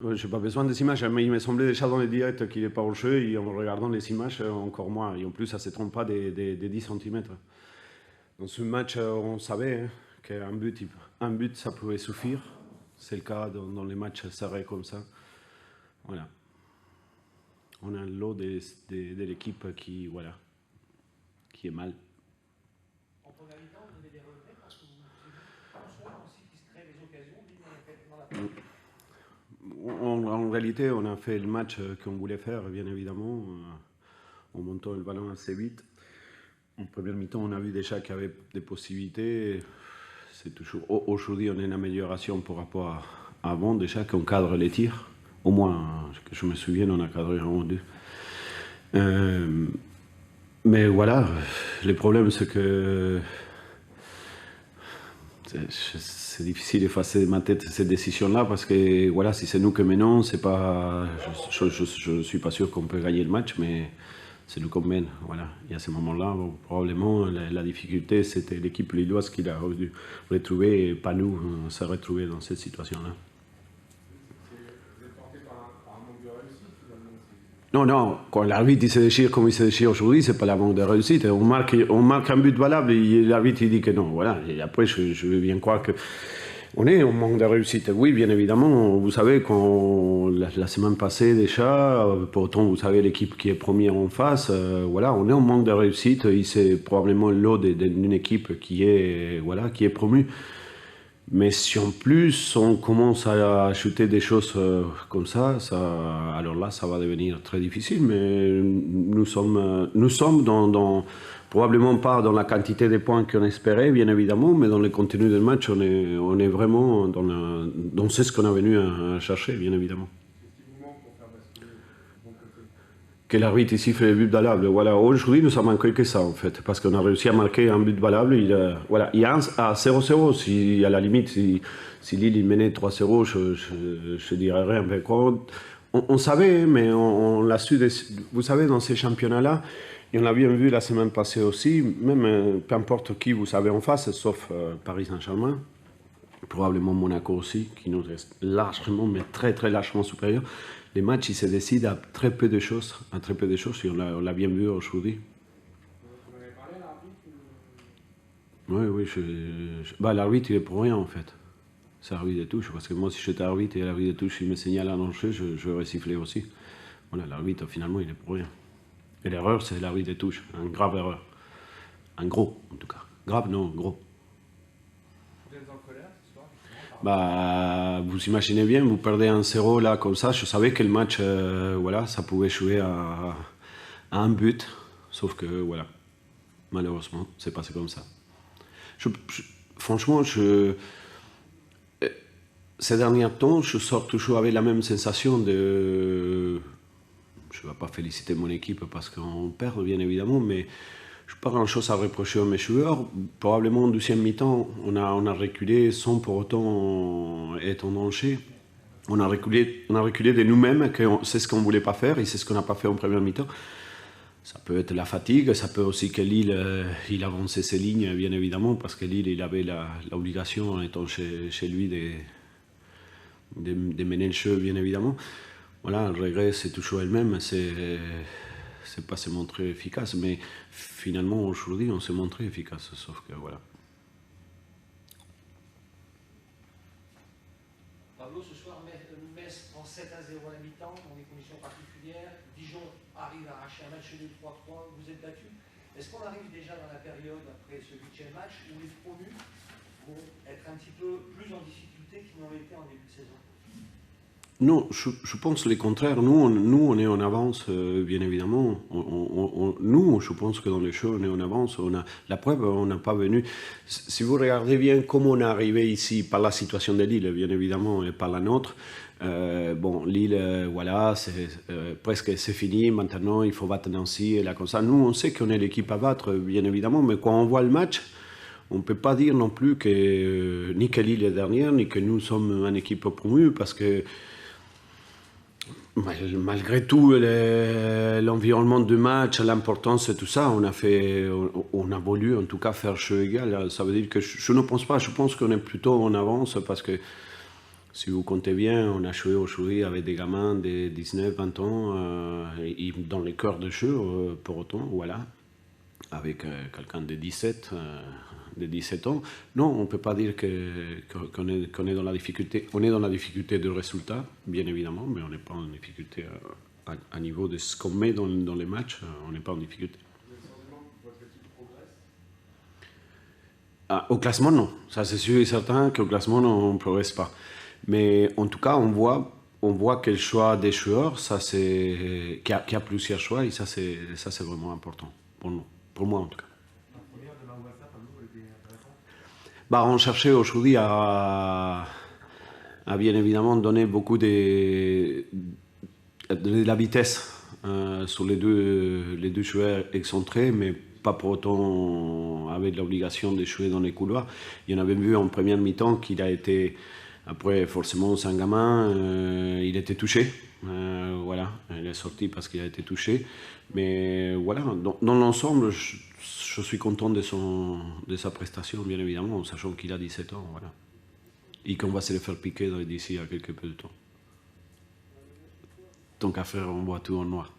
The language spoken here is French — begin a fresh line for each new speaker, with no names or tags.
Je n'ai pas besoin des images, mais il me semblait déjà dans les directs qu'il n'est pas au jeu, et en regardant les images, encore moins. Et en plus, ça ne se trompe pas des 10 cm. Dans ce match, on savait qu'un but, ça pouvait suffire. C'est le cas dans les matchs serrés comme ça. Voilà. On a un lot de l'équipe voilà, qui est mal.
En première mi-temps, vous avez des regrets parce que vous avez vu François aussi qui se crée les occasions, lui, dans la
En réalité, on a fait le match qu'on voulait faire, bien évidemment, en montant le ballon assez vite. En première mi-temps, on a vu déjà qu'il y avait des possibilités. C'est toujours aujourd'hui, on a une amélioration par rapport à avant, déjà qu'on cadre les tirs. Au moins, que je me souvienne, on a cadré un ou deux. Mais voilà, le problème, c'est que c'est difficile d'effacer de ma tête cette décision-là parce que voilà, si c'est nous que menons, c'est pas, je suis pas sûr qu'on peut gagner le match, mais c'est nous qu'on mène. Voilà. Et à ce moment-là, bon, probablement la difficulté, c'était l'équipe lilloise qui l'a retrouvé et pas nous, on s'est retrouvé dans cette situation-là.
Vous êtes porté par un manque de réussite finalement.
Non, non, quand l'arbitre il se déchire comme il se déchire aujourd'hui, c'est pas la manque de réussite. On marque un but valable et l'arbitre il dit que non. Voilà. Et après, je veux bien croire que on est en manque de réussite. Oui, bien évidemment. Vous savez, la semaine passée déjà, pourtant vous savez l'équipe qui est première en face, voilà, on est en manque de réussite. C'est probablement l'eau d'une équipe qui est promue. Mais si en plus on commence à ajouter des choses comme ça, alors là, ça va devenir très difficile. Mais nous sommes probablement pas dans la quantité de points qu'on espérait, bien évidemment, mais dans le contenu du match, on est vraiment dans ce qu'on a venu à chercher, bien évidemment.
Qu'est-ce qui vous manque pour faire basculer du bon côté?
Que l'arbitre ici fait le but valable. Voilà, aujourd'hui, nous avons manqué que ça, en fait, parce qu'on a réussi à marquer un but valable. Il y a un à 0-0. Si, à la limite, si Lille il menait 3-0, je dirais rien. Mais on savait, mais on l'a su. Vous savez, dans ces championnats-là, et on l'a bien vu la semaine passée aussi, même peu importe qui vous savez en face, sauf Paris Saint-Germain, probablement Monaco aussi, qui nous reste largement, mais très très largement supérieur. Les matchs, ils se décident à très peu de choses, et on l'a bien vu aujourd'hui.
Vous en avez parlé à l'arbitre
Oui, l'arbitre, il est pour rien en fait. C'est l'arbitre de touche, parce que moi, si j'étais arbitre et l'arbitre de touche, il me signale un enjeu, je vais siffler aussi. Voilà, l'arbitre, finalement, il est pour rien. Et l'erreur, c'est l'arbitre de touche, une grave erreur. Un gros, en tout cas. Grave, non, gros.
Vous êtes en colère ce soir justement
Vous imaginez bien, vous perdez un 0 là comme ça. Je savais que le match, voilà, ça pouvait jouer à un but, sauf que voilà, malheureusement, c'est passé comme ça. Franchement, ces derniers temps, je sors toujours avec la même sensation de. Je ne vais pas féliciter mon équipe parce qu'on perd, bien évidemment, mais je n'ai pas grand-chose à reprocher à mes joueurs. Probablement en deuxième mi-temps, on a reculé sans pour autant être en danger. On a reculé de nous-mêmes, que c'est ce qu'on ne voulait pas faire et c'est ce qu'on n'a pas fait en première mi-temps. Ça peut être la fatigue, ça peut aussi que Lille, il avançait ses lignes, bien évidemment, parce que Lille, il avait l'obligation, en étant chez lui, de mener le jeu, bien évidemment. Voilà, le regret, c'est toujours le même, c'est pas se montrer efficace, mais finalement, aujourd'hui, on s'est montré efficace, sauf que voilà.
Pablo, ce soir, Metz prend 7-0 à la mi-temps, dans des conditions particulières. Dijon arrive à arracher un match nul 3-3, vous êtes battu. Est-ce qu'on arrive déjà dans la période, après ce 8e match, où les promus vont être un petit peu plus en difficulté qu'ils n'ont été en début de saison?
Non, je pense le contraire. Nous, on est en avance, bien évidemment. Nous, je pense que dans les shows, on est en avance. La preuve, on n'a pas venu. Si vous regardez bien comment on est arrivé ici, par la situation de Lille, bien évidemment, et par la nôtre, Lille, voilà, presque c'est fini. Maintenant, il faut battre Nancy et là comme ça. Nous, on sait qu'on est l'équipe à battre, bien évidemment, mais quand on voit le match, on ne peut pas dire non plus que ni que Lille est dernière, ni que nous sommes une équipe promue, parce que malgré tout, l'environnement du match, l'importance et tout ça, on a voulu en tout cas faire jeu égal. Ça veut dire que je ne pense pas, je pense qu'on est plutôt en avance parce que Si vous comptez bien, on a joué aujourd'hui avec des gamins de 19, 20 ans, dans les cœurs de jeu, pour autant, voilà, avec quelqu'un de 17 ans. Non, on ne peut pas dire qu'on est dans la difficulté. On est dans la difficulté de résultat, bien évidemment, mais on n'est pas en difficulté à niveau de ce qu'on met dans les matchs, on n'est pas en difficulté.
Vous avez le sentiment que votre équipe progresse?
Au classement, non. Ça, c'est sûr et certain qu'au classement, on ne progresse pas. Mais en tout cas, on voit que le choix des joueurs, qu'il y a plusieurs choix, et ça, c'est vraiment important pour nous, pour moi en tout cas.
La première de Mawassa, pour vous, elle était intéressante?
On cherchait aujourd'hui à bien évidemment donner beaucoup de la vitesse sur les deux joueurs excentrés, mais pas pour autant avec l'obligation de jouer dans les couloirs. Il y en avait vu en première mi-temps qu'il a été, après forcément c'est un gamin, il était touché. Voilà, il est sorti parce qu'il a été touché. Mais voilà, dans l'ensemble, je suis content de sa prestation, bien évidemment, en sachant qu'il a 17 ans. Voilà. Et qu'on va se le faire piquer d'ici à quelques peu de temps. Tant qu'à faire, on voit tout en noir.